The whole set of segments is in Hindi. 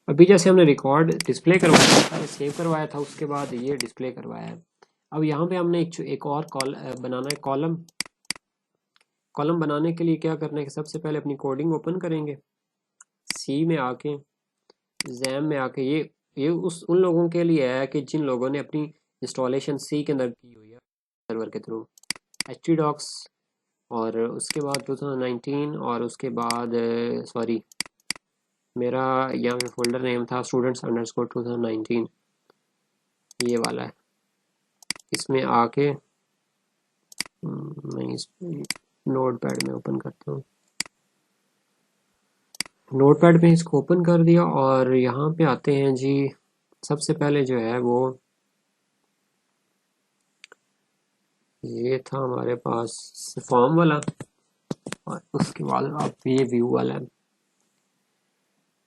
अभी जैसे हमने रिकॉर्ड डिस्प्ले करवाया था, सेव करवाया था, उसके बाद ये डिस्प्ले करवाया है। अब यहाँ पे हमने एक और बनाना है कॉलम। कॉलम बनाने के लिए क्या करना है कि सबसे पहले अपनी कोडिंग ओपन करेंगे, सी में आके, जैम में आके। ये उन लोगों के लिए है कि जिन लोगों ने अपनी इंस्टॉलेशन सी के अंदर की हुई है सर्वर के थ्रू, htdocs, और उसके बाद 2019, और उसके बाद सॉरी, मेरा यहाँ पे फोल्डर नेम था students_2019, ये वाला है। इसमें आके मैं इस नोट पैड में ओपन करता हूँ। नोट पैड में इसको ओपन कर दिया और यहाँ पे आते हैं जी। सबसे पहले जो है वो ये था हमारे पास फॉर्म वाला, और उसके बाद अब ये व्यू वाला है।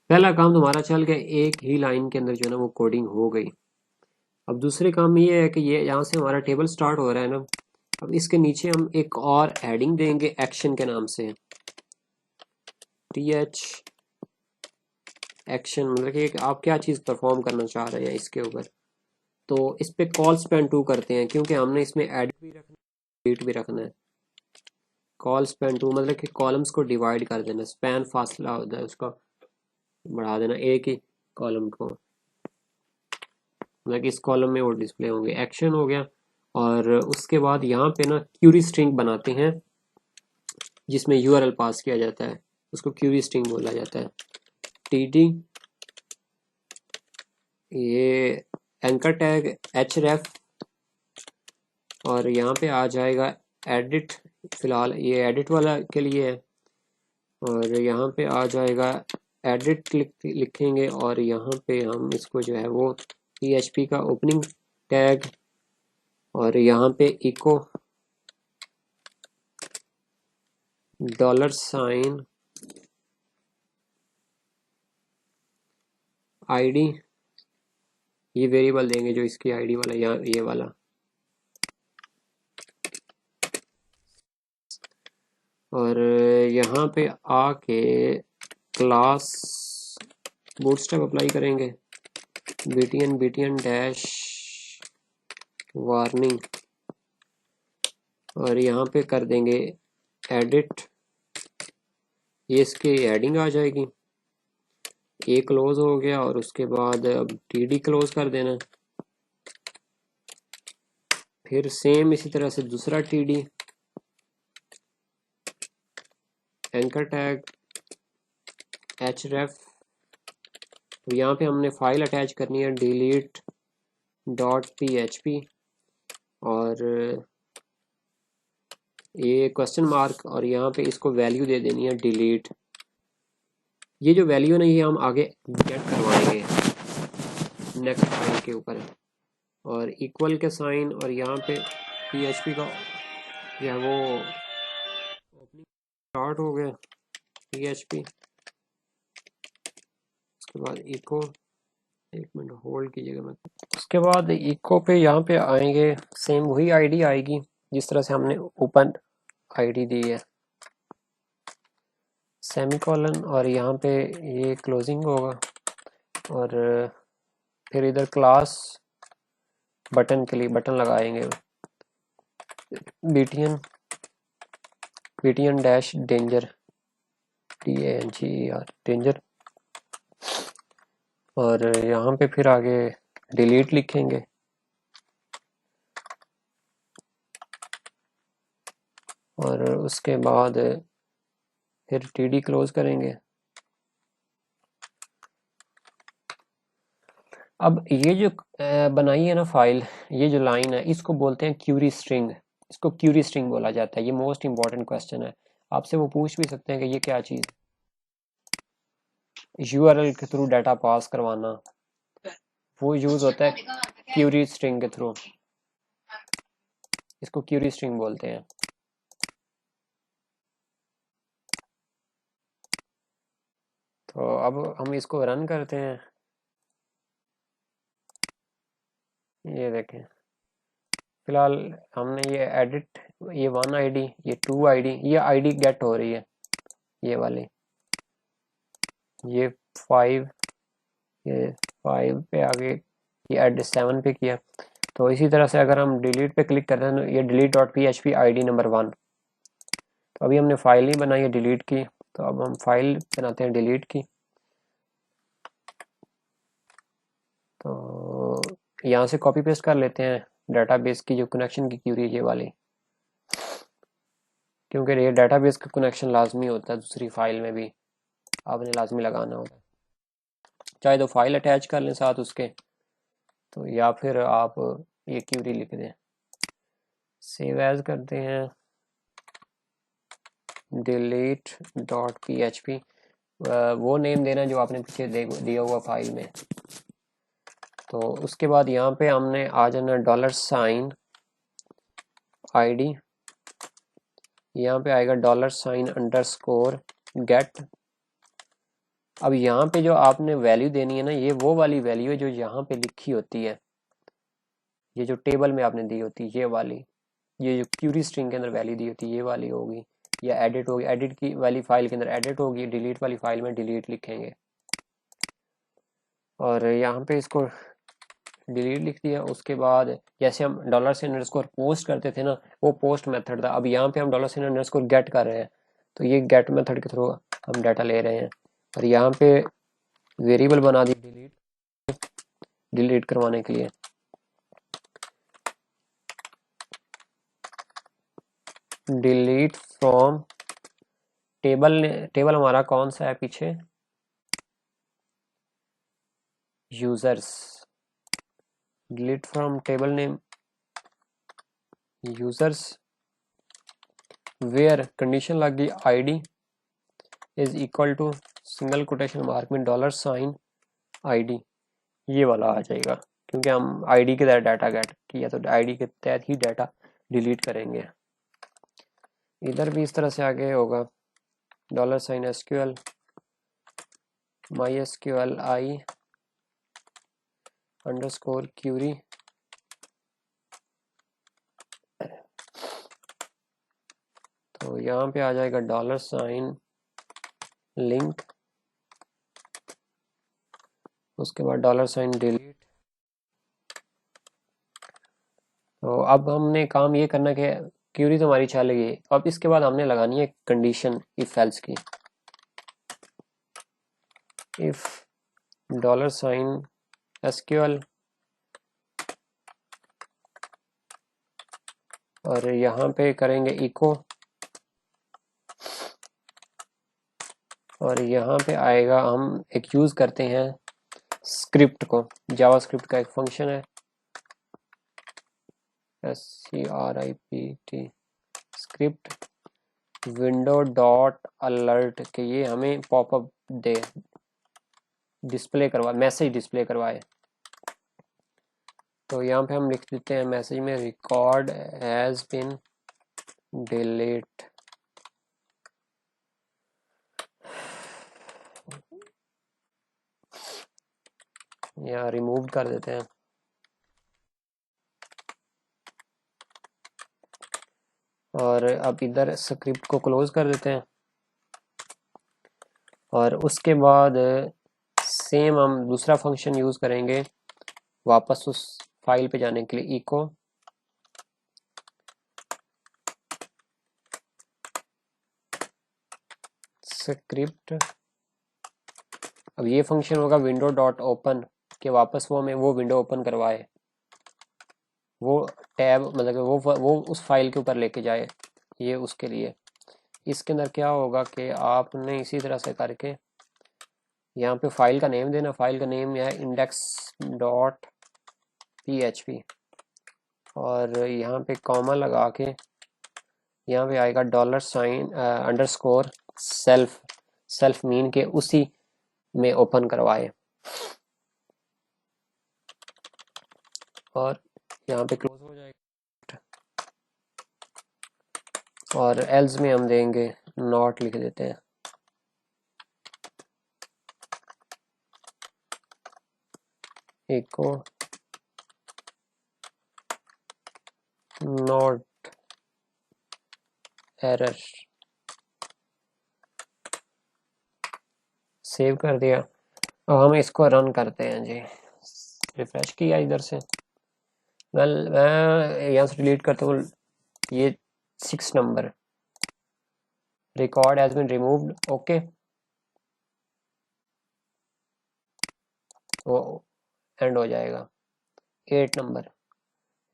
पहला काम तुम्हारा चल गया, एक ही लाइन के अंदर जो है ना वो कोडिंग हो गई। अब दूसरे काम में ये है कि ये यहाँ से हमारा टेबल स्टार्ट हो रहा है ना, अब इसके नीचे हम एक और हेडिंग देंगे एक्शन के नाम से, TH एक्शन, मतलब कि आप क्या चीज़ परफॉर्म करना चाह रहे हैं इसके ऊपर। तो इस पे कॉल स्पेन 2 करते हैं, क्योंकि हमने इसमें एडिट भी रखना है, डिलीट भी रखना है। कॉल स्पेन 2 मतलब कि कॉलम्स को डिवाइड कर देना, स्पैन फासला होता है उसका बढ़ा देना, एक ही कॉलम को, मतलब कि इस कॉलम में वो डिस्प्ले होंगे। एक्शन हो गया। और उसके बाद यहाँ पे ना क्यूरी स्ट्रिंग बनाते हैं जिसमें URL पास किया जाता है, उसको क्यूरी स्ट्रिंग बोला जाता है। TD, ये एंकर टैग href, और यहाँ पे आ जाएगा एडिट, फिलहाल ये एडिट वाला के लिए है। और यहाँ पे आ जाएगा एडिट लिखेंगे, और यहाँ पे हम इसको जो है वो PHP का ओपनिंग टैग, और यहाँ पे इको $, ID, ये वेरिएबल देंगे जो इसकी ID वाला, ये वाला। और यहाँ पे आके क्लास बूटस्ट्रैप अप्लाई करेंगे, btn डैश वार्निंग, और यहाँ पे कर देंगे एडिट, ये इसकी हेडिंग आ जाएगी। ए क्लोज हो गया, और उसके बाद अब TD क्लोज कर देना। फिर सेम इसी तरह से दूसरा TD, एंकर टैग href, यहाँ पे हमने फाइल अटैच करनी है delete.php, और ये क्वेश्चन मार्क, और यहाँ पे इसको वैल्यू दे देनी है डिलीट। ये जो वैल्यू है ना ये हम आगे गेट करवाएंगे नेक्स्ट फाइल के ऊपर, और इक्वल के साइन, और यहाँ पे PHP का जो है वो ओपनिंग स्टार्ट हो गया PHP। उसके बाद इको, एक मिनट होल्ड कीजिएगा मैं। उसके बाद इको पे यहाँ पे आएंगे, सेम वही ID आएगी जिस तरह से हमने ओपन ID दी है, सेमीकोलन, और यहाँ पे ये क्लोजिंग होगा। और फिर इधर क्लास बटन के लिए बटन लगाएंगे, btn dash danger, DANGER danger, और यहाँ पे फिर आगे डिलीट लिखेंगे, और उसके बाद फिर TD क्लोज करेंगे। अब ये जो बनाई है ना फाइल, ये जो लाइन है इसको बोलते हैं क्यूरी स्ट्रिंग, इसको क्यूरी स्ट्रिंग बोला जाता है। ये मोस्ट इंपॉर्टेंट क्वेश्चन है, आपसे वो पूछ भी सकते हैं कि ये क्या चीज़, URL के थ्रू डाटा पास करवाना, वो यूज होता है क्यूरी स्ट्रिंग के थ्रू, इसको क्यूरी स्ट्रिंग बोलते हैं। तो अब हम इसको रन करते हैं, ये देखें। फिलहाल हमने ये एडिट, ये 1 ID, ये 2 ID, ये ID गेट हो रही है, ये वाली। ये 5, ये 5 पे आगे, ये एड 7 पे किया। तो इसी तरह से अगर हम डिलीट पे क्लिक करते हैं तो ये delete dot P H P I D number 1। तो अभी हमने फाइल नहीं बनाई है, डिलीट की। तो अब हम फाइल बनाते हैं डिलीट की। तो यहाँ से कॉपी पेस्ट कर लेते हैं डाटाबेस की जो कनेक्शन की क्यूरी, ये वाली, क्योंकि ये डाटाबेस का कनेक्शन लाजमी होता है, दूसरी फाइल में भी आपने लाजमी लगाना होता है, चाहे तो फाइल अटैच कर लें साथ उसके, तो या फिर आप ये क्यूरी लिख दें। सेव एज करते हैं delete dot P H P, वो नेम देना जो आपने पीछे दिया हुआ फाइल में। तो उसके बाद यहाँ पे हमने आ जाना $, ID, यहाँ पे आएगा $_ get। अब यहाँ पे जो आपने वैल्यू देनी है ना, ये वो वाली वैल्यू है जो यहाँ पे लिखी होती है, ये जो टेबल में आपने दी होती है ये वाली, ये जो क्यूरी स्ट्रिंग के अंदर वैल्यू दी होती है ये वाली होगी, या एडिट होगी, एडिट की वाली फाइल के अंदर एडिट होगी, डिलीट वाली फाइल में डिलीट लिखेंगे। और यहाँ पे इसको डिलीट लिख दिया। उसके बाद जैसे हम $_ पोस्ट करते थे ना, वो पोस्ट मेथड था। अब यहाँ पे हम $_ गेट कर रहे हैं, तो ये गेट मेथड के थ्रू हम डाटा ले रहे हैं। और यहाँ पे वेरिएबल बना दी डिलीट करवाने के लिए। डिलीट फ्रॉम टेबल हमारा कौन सा है पीछे, users. Delete from table name users, where condition लग गई ID is equal to single quotation mark में $ID, ये वाला आ जाएगा, क्योंकि हम ID के तहत डाटा गेट किया, तो ID के तहत ही डाटा डिलीट करेंगे। इधर भी इस तरह से आगे होगा $SQL MySQL I _ query, तो यहाँ पे आ जाएगा $link, उसके बाद $delete। तो अब हमने काम ये करना कि क्यूरी तो हमारी चल गई, अब इसके बाद हमने लगानी है कंडीशन इफ एल्स की। इफ $SQL, और यहाँ पे करेंगे इको, और यहाँ पे आएगा, हम एक यूज करते हैं स्क्रिप्ट को, जावास्क्रिप्ट का एक फंक्शन है SCRIPT script window dot alert के, ये हमें पॉपअप दे डिस्प्ले करवा, मैसेज डिस्प्ले करवाए। तो यहाँ पे हम लिख देते हैं मैसेज में रिकॉर्ड हैज बीन डिलीट, या रिमूव कर देते हैं। और अब इधर स्क्रिप्ट को क्लोज कर देते हैं। और उसके बाद सेम हम दूसरा फंक्शन यूज करेंगे वापस उस फाइल पे जाने के लिए, इको स्क्रिप्ट। अब ये फंक्शन होगा विंडो डॉट ओपन, के वापस वो हमें वो विंडो ओपन करवाए, वो टैब मतलब वो उस फाइल के ऊपर लेके जाए, ये उसके लिए। इसके अंदर क्या होगा कि आपने इसी तरह से करके यहाँ पे फाइल का नेम देना, फाइल का नेम है index.php, और यहाँ पे कॉमा लगा के यहाँ पे आएगा $_सेल्फ मीन के उसी में ओपन करवाए, और यहाँ पे क्लोज हो जाएगा। और एल्स में हम देंगे नॉट लिख देते हैं, इको नॉट एरर सेव कर दिया। अब हम इसको रन करते हैं जी। रिफ्रेश किया इधर से, मैं यहाँ से डिलीट करता हूँ ये 6 number. Record has been removed, okay, वो एंड हो जाएगा। 8 number,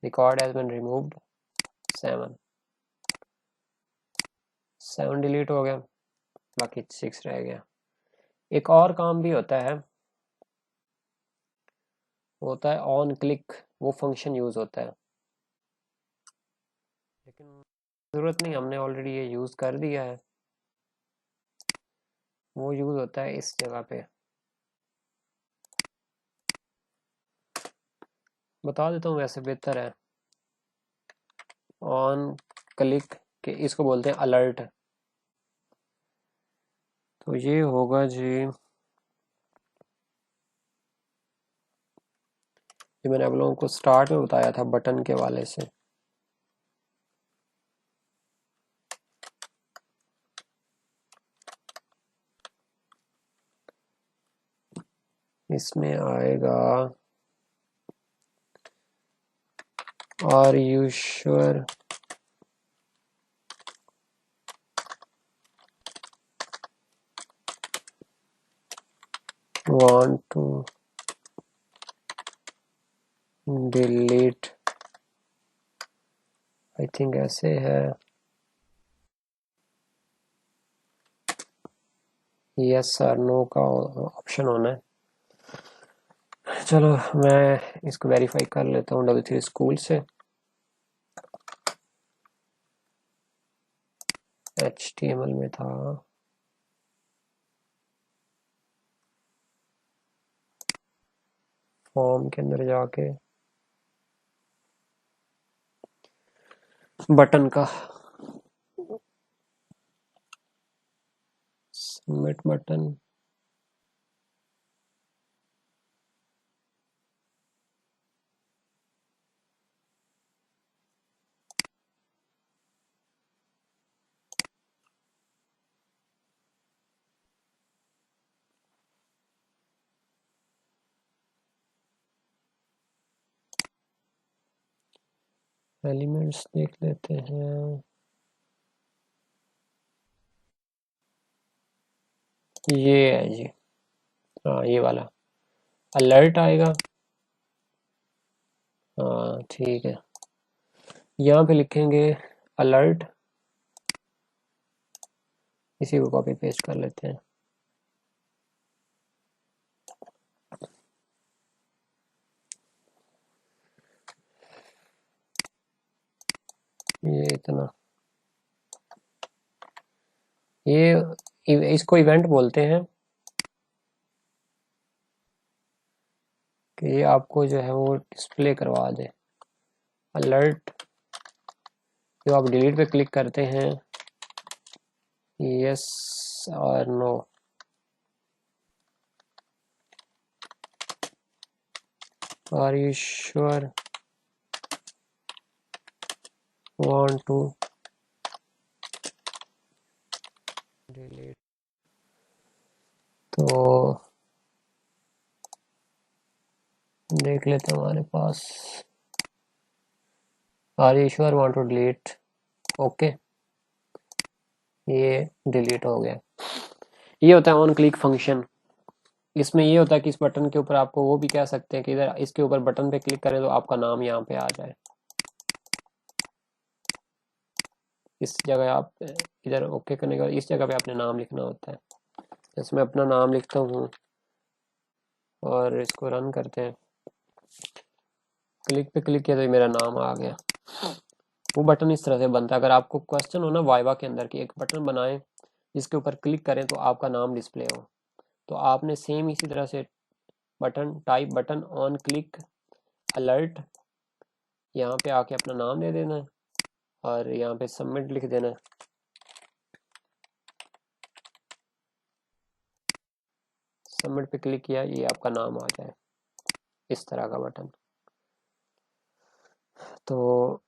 record has been removed, 7 delete हो गया, बाकी 6 रह गया। एक और काम भी होता है ऑन क्लिक, वो फंक्शन यूज होता है, लेकिन जरूरत नहीं, हमने ऑलरेडी ये यूज कर दिया है। वो यूज होता है इस जगह पे, बता देता हूँ, वैसे बेहतर है। ऑन क्लिक के इसको बोलते हैं अलर्ट। तो ये होगा जी, ये मैंने आप लोगों को स्टार्ट में बताया था बटन के वाले से। इसमें आएगा are you sure want to delete, I think ऐसे है, यस और नो का ऑप्शन होना है। चलो मैं इसको वेरीफाई कर लेता हूँ W3 स्कूल से। HTML में था, फॉर्म के अंदर जाके बटन का सबमिट बटन, एलिमेंट्स देख लेते हैं। ये है जी, हाँ ये वाला अलर्ट आएगा। हाँ ठीक है, यहाँ पे लिखेंगे अलर्ट, इसी को कॉपी पेस्ट कर लेते हैं। ये इतना, ये इसको इवेंट बोलते हैं कि ये आपको जो है वो डिस्प्ले करवा दे। अलर्ट, जो आप डिलीट पे क्लिक करते हैं, यस और no, are you sure want to delete. तो देख लेते हैं हमारे पास, are you sure want to delete, okay, ये डिलीट हो गया। ये होता है ऑन क्लिक फंक्शन। इसमें ये होता है कि इस बटन के ऊपर आपको वो भी कह सकते हैं कि इधर इसके ऊपर बटन पे क्लिक करें तो आपका नाम यहाँ पे आ जाए। इस जगह आप इधर ओके करने के बाद इस जगह पे अपने नाम लिखना होता है। जैसे मैं अपना नाम लिखता हूँ और इसको रन करते हैं, क्लिक पे क्लिक किया तो मेरा नाम आ गया। वो बटन इस तरह से बनता है। अगर आपको क्वेश्चन हो ना वाइवा के अंदर कि एक बटन बनाएं जिसके ऊपर क्लिक करें तो आपका नाम डिस्प्ले हो, तो आपने सेम इसी तरह से button type button on click alert, यहाँ पे आके अपना नाम दे देना है और यहाँ पे सबमिट लिख देना है। सबमिट पे क्लिक किया, ये आपका नाम आ जाए, इस तरह का बटन। तो